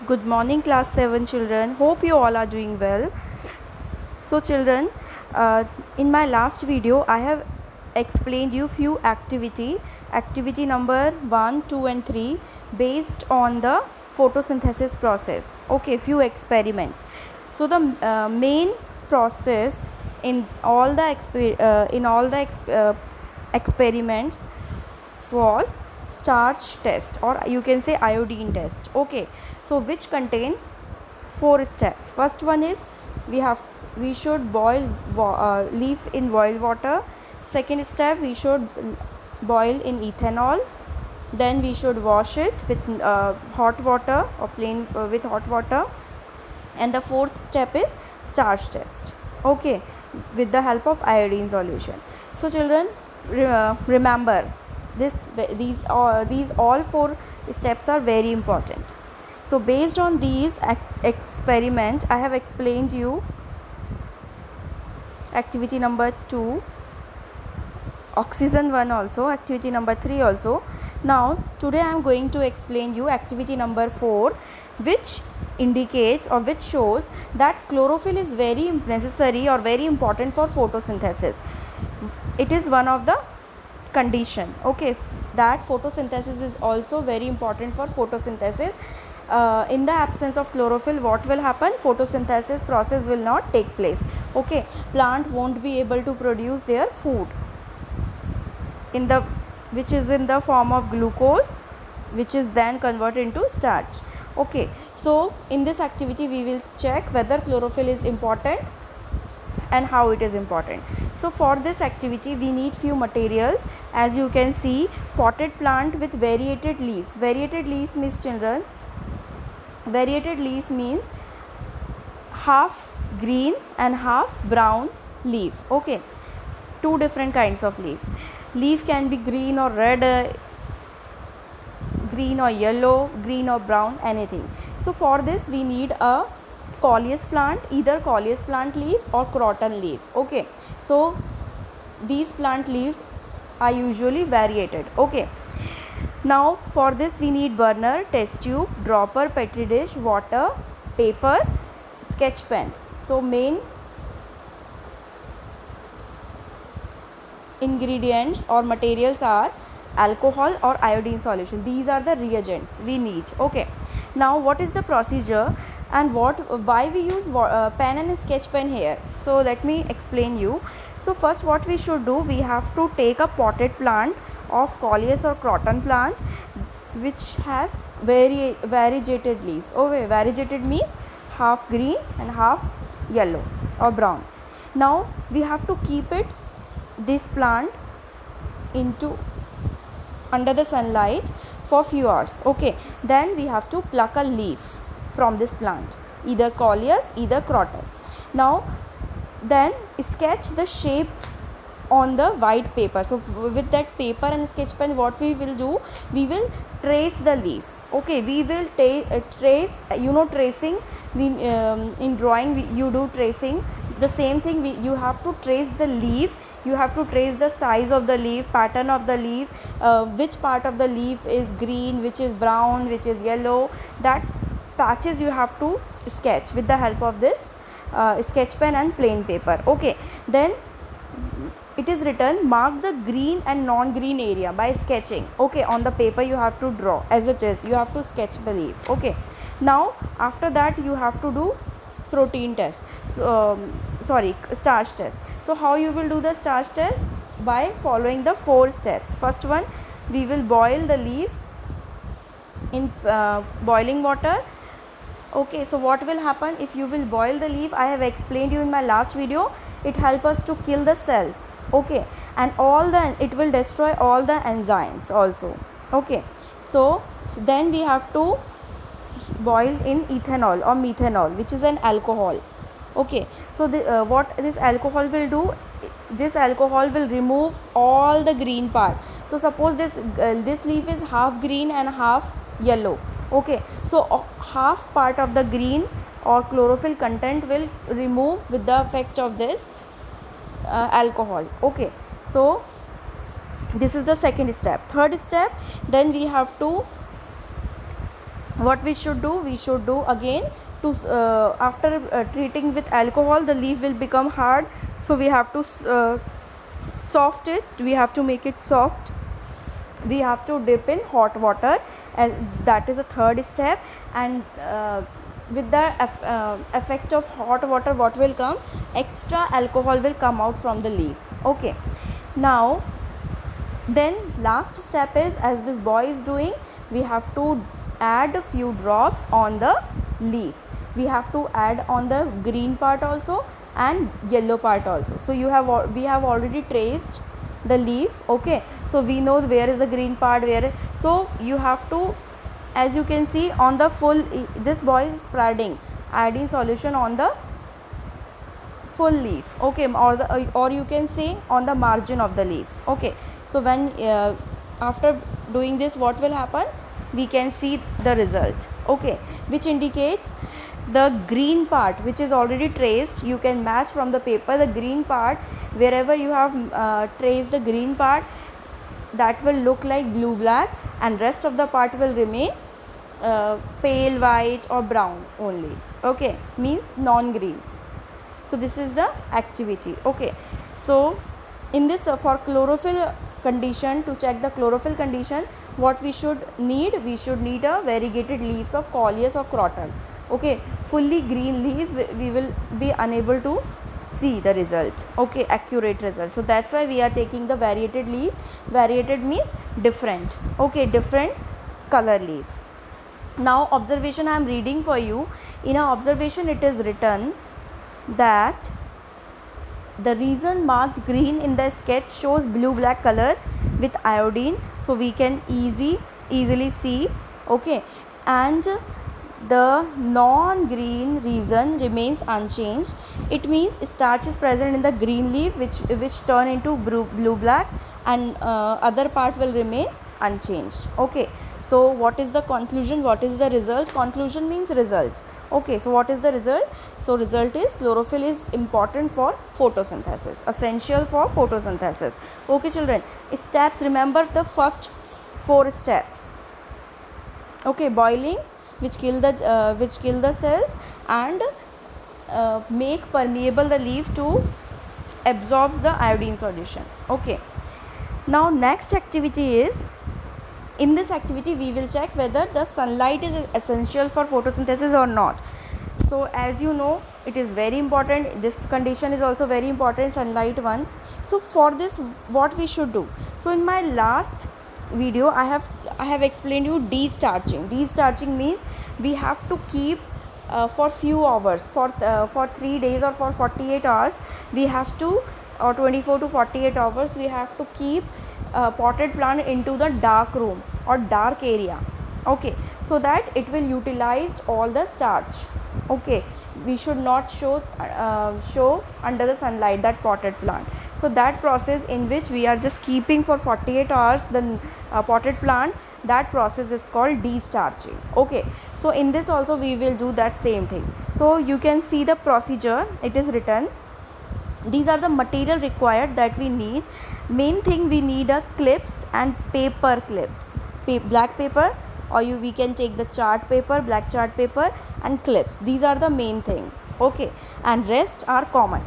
Good morning, class 7 children. Hope you all are doing well. So children, in my last video I have explained you few activity number 1, 2 and 3 based on the photosynthesis process. Okay, few experiments. So the main process in all the experiments was starch test, or you can say iodine test. Okay, so which contain 4 steps. First one is we should boil leaf in boiled water. Second step, we should boil in ethanol. Then we should wash it with hot water or plain with hot water. And the fourth step is starch test. Okay, with the help of iodine solution. So children, remember these all 4 steps are very important. So based on these experiment, I have explained you activity number 2, oxygen 1 also, activity number 3 also. Now today I am going to explain you activity number 4, which indicates or which shows that chlorophyll is very necessary or very important for photosynthesis. It is one of the condition, okay, that photosynthesis is also very important for photosynthesis. In the absence of chlorophyll, what will happen? Photosynthesis process will not take place. Okay, plant won't be able to produce their food which is in the form of glucose, which is then converted into starch. Okay, so in this activity we will check whether chlorophyll is important and how it is important. So for this activity we need few materials. As you can see, potted plant with variated leaves. Variated leaves means, children, variated leaves means half green and half brown leaves. Okay, two different kinds of leaf can be green or red, green or yellow, green or brown, anything. So for this we need a coleus plant, either coleus plant leaf or croton leaf. Okay, so these plant leaves are usually variated. Okay, now for this we need burner, test tube, dropper, petri dish, water, paper, sketch pen. So main ingredients or materials are alcohol or iodine solution. These are the reagents we need. Okay, now what is the procedure and why we use pen and sketch pen here? So let me explain you. So first what we should do, we have to take a potted plant of coleus or croton plant which has variegated leaves. Okay, variegated means half green and half yellow or brown. Now we have to keep this plant into under the sunlight for few hours. Okay, then we have to pluck a leaf from this plant, either coleus, either croton. Now then sketch the shape on the white paper. So with that paper and sketch pen, what we will do, we will trace the leaf. Okay, we will trace, tracing, we in drawing you do tracing. The same thing, you have to trace the leaf, you have to trace the size of the leaf, pattern of the leaf, which part of the leaf is green, which is brown, which is yellow. That patches you have to sketch with the help of this sketch pen and plain paper. Okay, then it is written, mark the green and non-green area by sketching. Okay, on the paper you have to draw as it is, you have to sketch the leaf. Okay, now after that you have to do protein test, starch test. So how you will do the starch test? By following the 4 steps. First one, we will boil the leaf in boiling water. Okay, so what will happen if you will boil the leaf? I have explained you in my last video. It helps us to kill the cells. Okay, and it will destroy all the enzymes also. Okay, so then we have to boil in ethanol or methanol, which is an alcohol. Okay, so what this alcohol will do, this alcohol will remove all the green part. So suppose this leaf is half green and half yellow. Okay, so half part of the green or chlorophyll content will remove with the effect of this alcohol. Okay, so this is the second step. Third step, then we have to what we should do, again to after treating with alcohol, the leaf will become hard, so we have to soft it, we have to make it soft. We have to dip in hot water, as that is a third step. And with the effect of hot water, what will come, extra alcohol will come out from the leaf. Okay, now then last step is, as this boy is doing, we have to add a few drops on the leaf. We have to add on the green part also and yellow part also. So we have already traced the leaf. Okay, so we know where is the green part, where, so you have to, as you can see on the full, this boy is spreading iodine solution on the full leaf. Okay, or you can say on the margin of the leaves. Okay, so when after doing this, what will happen, we can see the result. Okay, which indicates the green part which is already traced, you can match from the paper the green part, wherever you have traced the green part, that will look like blue black, and rest of the part will remain pale white or brown only. Okay, means non green. So this is the activity. Okay, so in this for chlorophyll condition, to check the chlorophyll condition, what we should need a variegated leaves of Coleus or Croton. Okay, fully green leaf we will be unable to see the result. Okay, accurate result. So that's why we are taking the variated leaf. Variated means different. Okay, different color leaf. Now observation I am reading for you. In a observation it is written that the region marked green in the sketch shows blue black color with iodine, so we can easily see. Okay, and the non green region remains unchanged. It means starch is present in the green leaf which turn into blue black, and other part will remain unchanged. Okay, so what is the conclusion, what is the result? Conclusion means result. Okay, so what is the result? So result is chlorophyll is important for photosynthesis, essential for photosynthesis. Okay children, steps, remember the first 4 steps. Okay, boiling, which kill the cells, and make permeable the leaf to absorb the iodine solution. Okay, now next activity is, in this activity we will check whether the sunlight is essential for photosynthesis or not. So as you know, it is very important, this condition is also very important, sunlight one. So for this what we should do, so in my last video I have explained you destarching. Destarching means we have to keep for few hours, for 3 days or for 48 hours we have to, or 24 to 48 hours we have to keep potted plant into the dark room or dark area. Okay, so that it will utilize all the starch. Okay, we should not show under the sunlight that potted plant. So that process in which we are just keeping for 48 hours the potted plant, that process is called destarching. Okay, so in this also we will do that same thing. So you can see the procedure, it is written. These are the material required that we need. Main thing, we need a clips and paper clips, black paper, or we can take the chart paper, black chart paper, and clips. These are the main thing. Okay, and rest are common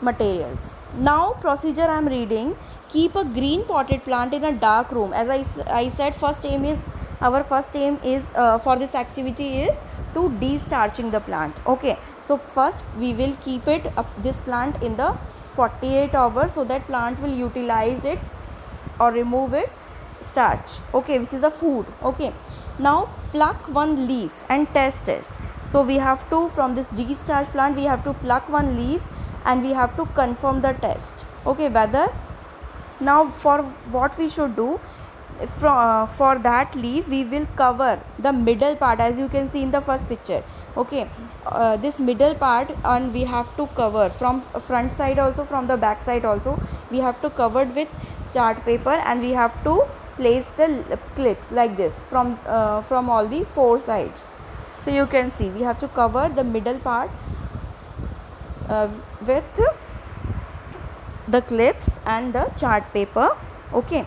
materials. Now procedure I am reading, keep a green potted plant in a dark room. As I said, our first aim is for this activity is to destarching the plant. Okay, so first we will keep it this plant in the 48 hours, so that plant will utilize its or remove it starch, okay, which is a food. Okay, now pluck one leaf and test this. So we have to, from this destarch plant we have to pluck one leaf and we have to confirm the test. Okay, whether, now for what we should do, for that leaf we will cover the middle part, as you can see in the first picture. Okay, this middle part, and we have to cover from front side also, from the back side also we have to cover with chart paper, and we have to place the clips like this from all the 4 sides. So you can see we have to cover the middle part with the clips and the chart paper. Okay,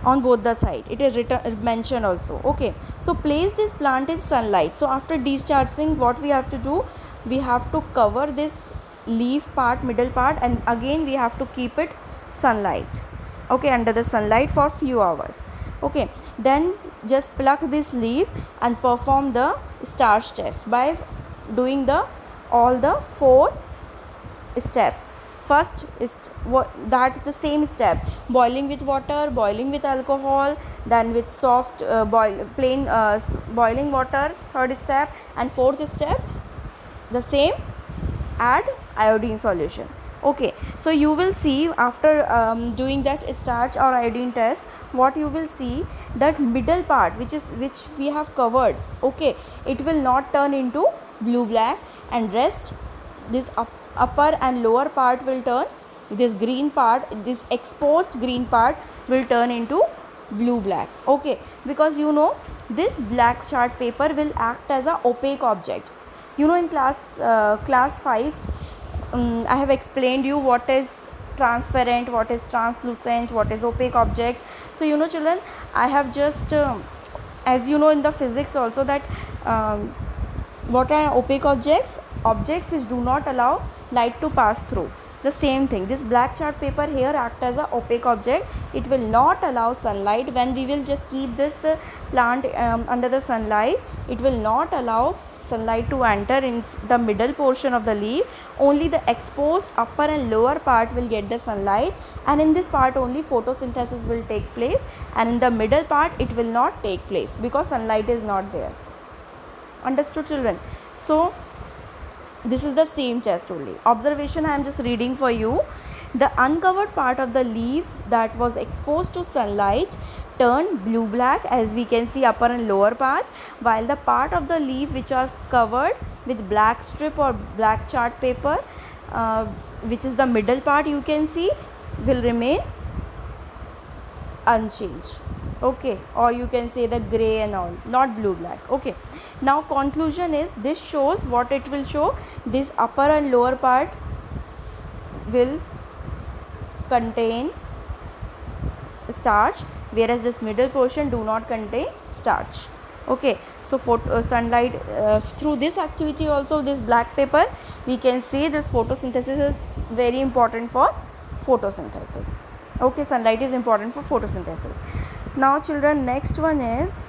on both the side, it is written mentioned also. Okay, so place this plant in sunlight. So after discharging, what we have to do, we have to cover this leaf part, middle part, and again we have to keep it sunlight, okay, under the sunlight for few hours. Okay, then just pluck this leaf and perform the starch test by doing the all the 4 steps. First is that the same step, boiling with water, boiling with alcohol, then with soft boiling water, third step, and fourth step the same, add iodine solution. Okay, so you will see after doing that starch or iodine test, what you will see, that middle part which we have covered, okay, it will not turn into blue black, and rest this upper and lower part will turn, this green part, this exposed green part will turn into blue black. Okay, because you know this black chart paper will act as a opaque object. You know, in class 5 I have explained you what is transparent, what is translucent, what is opaque object. So you know children, I have just as you know in the physics also, that what are opaque objects? Objects which do not allow light to pass through. The same thing, this black chart paper here act as a opaque object. It will not allow sunlight. When we will just keep this plant under the sunlight, it will not allow sunlight to enter in the middle portion of the leaf. Only the exposed upper and lower part will get the sunlight, and in this part only photosynthesis will take place, and in the middle part it will not take place because sunlight is not there. Understood children? So this is the same test only. Observation I am just reading for you. The uncovered part of the leaf that was exposed to sunlight turned blue black, as we can see upper and lower part, while the part of the leaf which was covered with black strip or black chart paper, which is the middle part, you can see, will remain unchanged. Okay, or you can say the gray and all, not blue black. Okay, now conclusion is, this shows what it will show, this upper and lower part will contain starch, whereas this middle portion do not contain starch. Okay, so sunlight through this activity also, this black paper, we can see this photosynthesis is very important for photosynthesis. Okay, sunlight is important for photosynthesis. Now children, next one is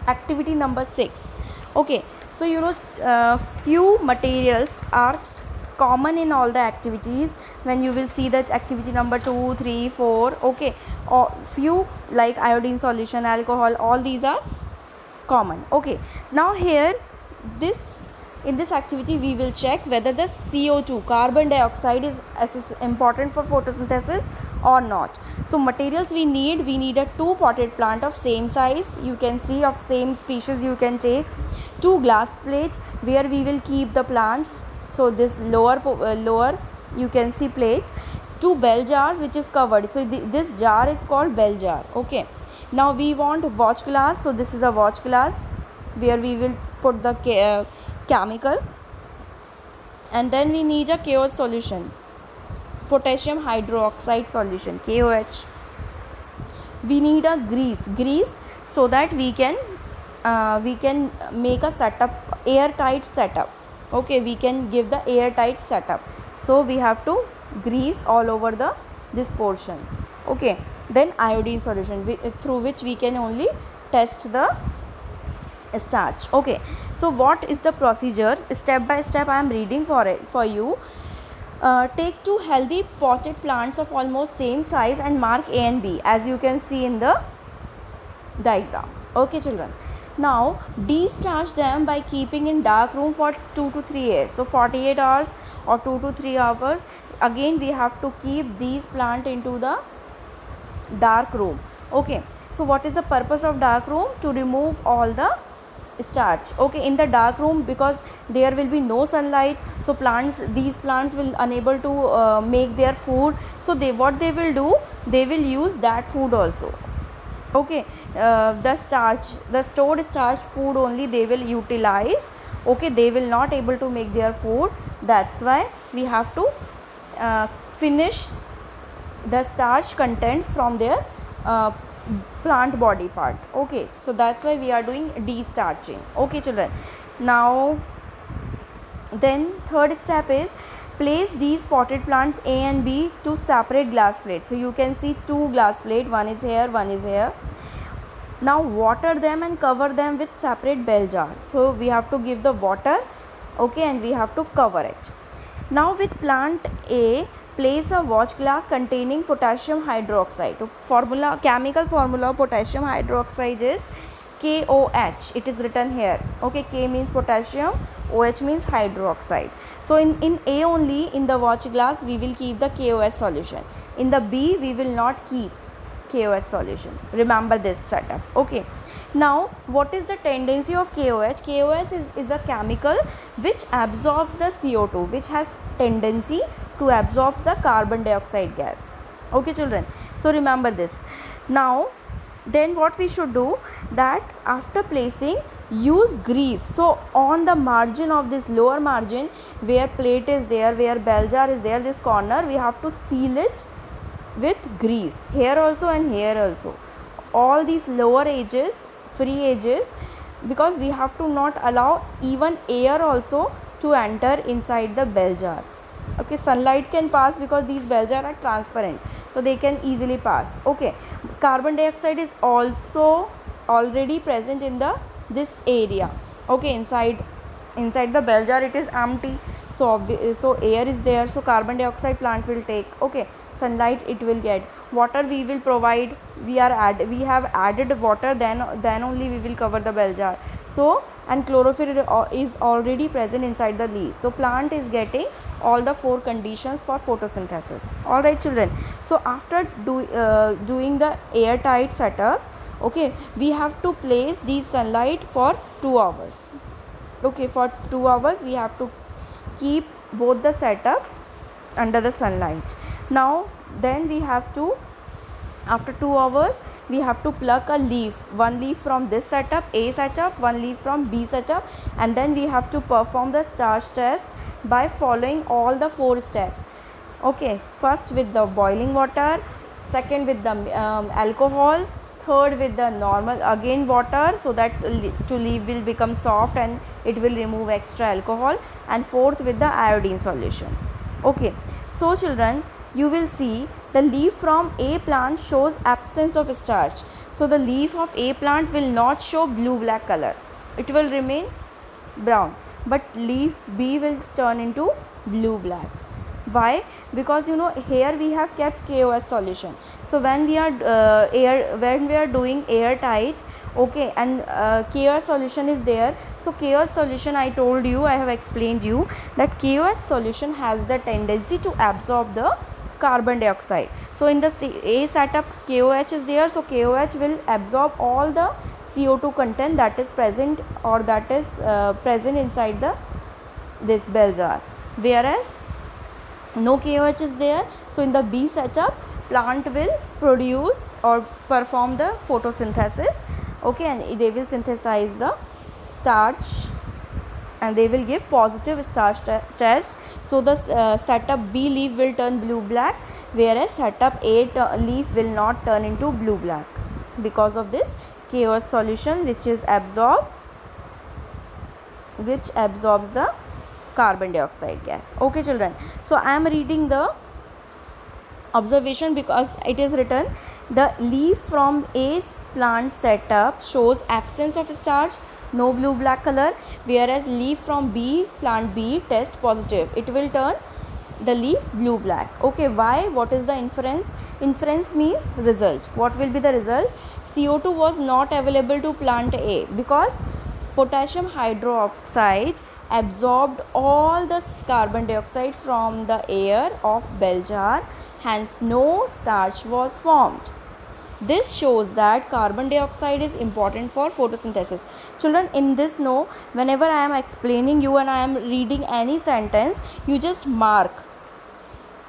activity number 6. Okay, so you know few materials are common in all the activities. When you will see that activity number 2, 3, 4, okay, or few like iodine solution, alcohol, all these are common. Okay, now here in this activity we will check whether the CO2, carbon dioxide, is important for photosynthesis or not. So materials we need a 2 potted plant of same size, you can see, of same species. You can take 2 glass plate where we will keep the plant. So this lower you can see plate, 2 bell jars which is covered. So this jar is called bell jar. Okay, now we want watch glass. So this is a watch glass where we will put the chemical, and then we need a KOH solution, potassium hydroxide solution, KOH. We need a grease so that we can make a setup, airtight setup. Okay, we can give the airtight setup. So we have to grease all over this portion. Okay, then iodine solution through which we can only test the starch. Okay, so what is the procedure? Step by step I am reading for you. Take 2 healthy potted plants of almost same size and mark A and B, as you can see in the diagram. Okay children, now de-starch them by keeping in dark room for 2 to 3 hours. So 48 hours or 2 to 3 hours. Again we have to keep these plant into the dark room. Okay, so what is the purpose of dark room? To remove all the starch. Okay, in the dark room, because there will be no sunlight, so these plants will unable to make their food. So what they will do, they will use that food also. Okay, the stored starch food only they will utilize. Okay, they will not able to make their food. That's why we have to finish the starch content from their plant body part. Okay, so that's why we are doing destarching. Okay children, now then third step is place these potted plants A and B to separate glass plates. So you can see two glass plate, one is here, one is here. Now water them and cover them with separate bell jar. So we have to give the water, okay, and we have to cover it. Now with plant A, place a watch glass containing potassium hydroxide. So formula, chemical formula of potassium hydroxide is KOH. It is written here. Okay, K means potassium, OH means hydroxide. So in A only, in the watch glass, we will keep the KOH solution. In the B, we will not keep KOH solution. Remember this setup. Okay. Now, what is the tendency of KOH? KOH is a chemical which absorbs the CO2, which has tendency to absorb the carbon dioxide gas. Okay children. So remember this. Now, then what we should do, that after placing, use grease. So on the margin of this lower margin, where plate is there, where bell jar is there, this corner, we have to seal it with grease, here also and here also, all these lower edges, free edges, because we have to not allow even air also to enter inside the bell jar. Okay, sunlight can pass because these bell jar are transparent, so they can easily pass. Okay, carbon dioxide is also already present in the this area. Okay, inside the bell jar it is empty, so air is there, so carbon dioxide plant will take. Okay, sunlight it will get, water we will provide, we have added water, then only we will cover the bell jar. So and chlorophyll is already present inside the leaves, so plant is getting all the four conditions for photosynthesis. All right children, so after doing the airtight setups, okay, we have to place the sunlight for 2 hours. Okay, for 2 hours we have to keep both the setup under the sunlight. Now then we have to, after 2 hours, we have to pluck a leaf, one leaf from this setup, A setup, one leaf from B setup, and then we have to perform the starch test by following all the 4 steps. Okay, first with the boiling water, second with the alcohol, third with the normal again water, so that to leaf will become soft and it will remove extra alcohol, and fourth with the iodine solution. Okay, so children, you will see the leaf from A plant shows absence of starch. So the leaf of A plant will not show blue black color, it will remain brown, but leaf B will turn into blue black. Why? Because you know here we have kept KOH solution. So when we are doing airtight, okay, and KOH solution is there. So KOH solution, I told you, I have explained you that KOH solution has the tendency to absorb the carbon dioxide. So in the A setup, KOH is there, so KOH will absorb all the CO2 content that is present, or that is present inside this bell jar, whereas no KOH is there. So in the B setup, plant will produce or perform the photosynthesis, okay, and they will synthesize the starch and they will give positive starch test. So the setup B leaf will turn blue black, whereas setup A leaf will not turn into blue black because of this KOH solution which absorbs the carbon dioxide gas. Okay children, so I am reading the observation because it is written, the leaf from A plant setup shows absence of starch, no blue black color, whereas leaf from B plant B test positive, it will turn the leaf blue black. Okay, why? What is the inference? Inference means result. What will be the result? CO2 was not available to plant A because potassium hydroxide absorbed all the carbon dioxide from the air of bell jar, hence no starch was formed. This shows that carbon dioxide is important for photosynthesis. Children, in this note, whenever I am explaining you and I am reading any sentence, you just mark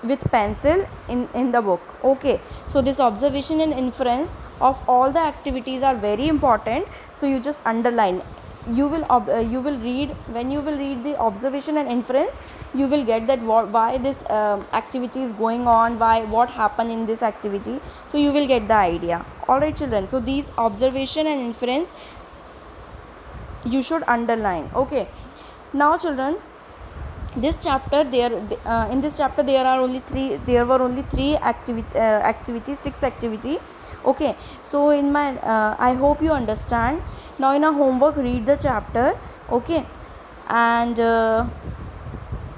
with pencil in the book. Okay, so this observation and inference of all the activities are very important, so you just underline you will read, when you will read the observation and inference, you will get that why this activity is going on, what happened in this activity, so you will get the idea. All right children, so these observation and inference you should underline. Okay, now children, this chapter in this chapter there were only three activities, 6 activity. Okay, so in my I hope you understand. Now in a homework, read the chapter. Okay, and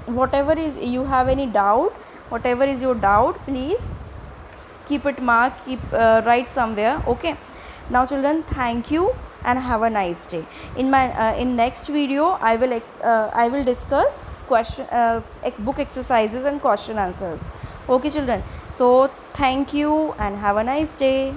whatever is you have any doubt, whatever is your doubt, please keep it marked, keep write somewhere. Okay, now children, thank you and have a nice day. In my in next video I will discuss question book exercises and question answers. Okay children, so thank you and have a nice day.